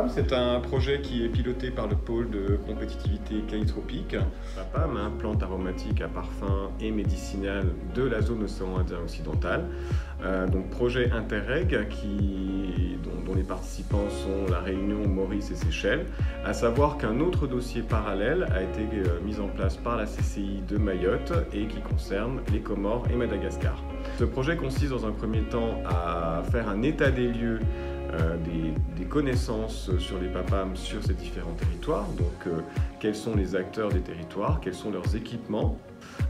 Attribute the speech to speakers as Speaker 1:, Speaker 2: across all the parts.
Speaker 1: PAPAM, c'est un projet qui est piloté par le pôle de compétitivité Calitropique. PAPAM, un plante aromatique à parfum et médicinale de la zone océan Indien occidental. Donc projet Interreg dont les participants sont la Réunion, Maurice et Seychelles. À savoir qu'un autre dossier parallèle a été mis en place par la CCI de Mayotte et qui concerne les Comores et Madagascar. Ce projet consiste dans un premier temps à faire un état des lieux des connaissances sur les PAPAM sur ces différents territoires, donc quels sont les acteurs des territoires, quels sont leurs équipements.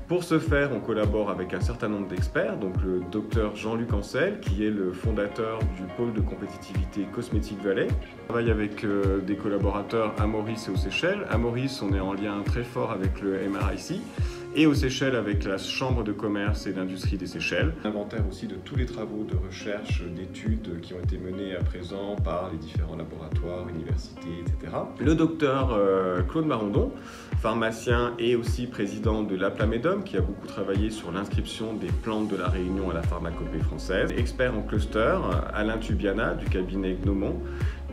Speaker 1: Pour ce faire, on collabore avec un certain nombre d'experts, donc le docteur Jean-Luc Ancel, qui est le fondateur du pôle de compétitivité Cosmetic Valley. On travaille avec des collaborateurs à Maurice et aux Seychelles. À Maurice, on est en lien très fort avec le MRIC. Et aux Seychelles avec la Chambre de commerce et d'industrie des Seychelles. Inventaire aussi de tous les travaux de recherche, d'études qui ont été menés à présent par les différents laboratoires, universités, etc. Le docteur Claude Marondon, pharmacien et aussi président de l'APLAMEDOM, qui a beaucoup travaillé sur l'inscription des plantes de la Réunion à la pharmacopée française. Expert en cluster, Alain Tubiana du cabinet Gnomon,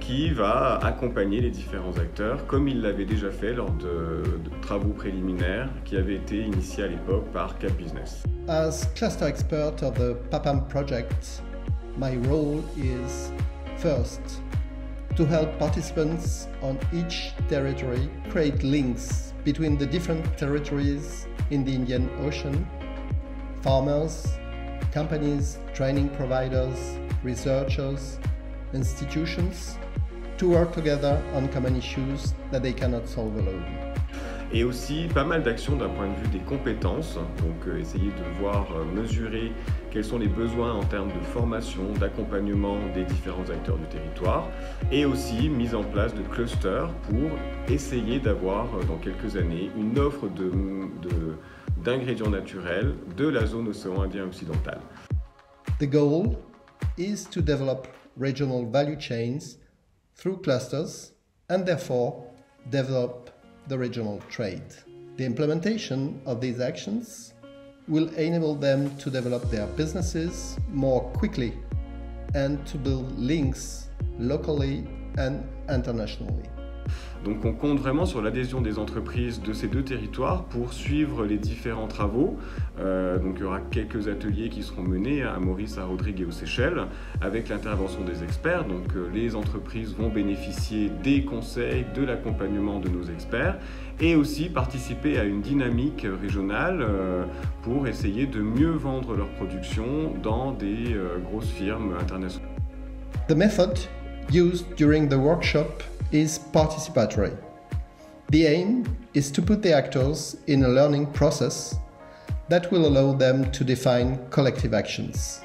Speaker 1: qui va accompagner les différents acteurs, comme il l'avait déjà fait lors de travaux préliminaires qui avaient été initiés à l'époque par Cap Business.
Speaker 2: As cluster expert of the PAPAM project, my role is first to help participants on each territory create links between the different territories in the Indian Ocean, farmers, companies, training providers, researchers, institutions, to work together on common issues that they cannot solve alone.
Speaker 1: Et aussi pas mal d'actions d'un point de vue des compétences, donc essayer de voir, mesurer quels sont les besoins en termes de formation, d'accompagnement des différents acteurs du territoire, et aussi mise en place de clusters pour essayer d'avoir dans quelques années une offre d'ingrédients naturels de la zone océan Indien occidental.
Speaker 2: The goal is to develop regional value chains through clusters and therefore develop the regional trade. The implementation of these actions will enable them to develop their businesses more quickly and to build links locally and internationally.
Speaker 1: Donc on compte vraiment sur l'adhésion des entreprises de ces deux territoires pour suivre les différents travaux. Donc il y aura quelques ateliers qui seront menés à Maurice, à Rodrigue et aux Seychelles avec l'intervention des experts. Donc les entreprises vont bénéficier des conseils, de l'accompagnement de nos experts et aussi participer à une dynamique régionale pour essayer de mieux vendre leur production dans des grosses firmes internationales.
Speaker 2: The method used during the workshop is participatory. The aim is to put the actors in a learning process that will allow them to define collective actions.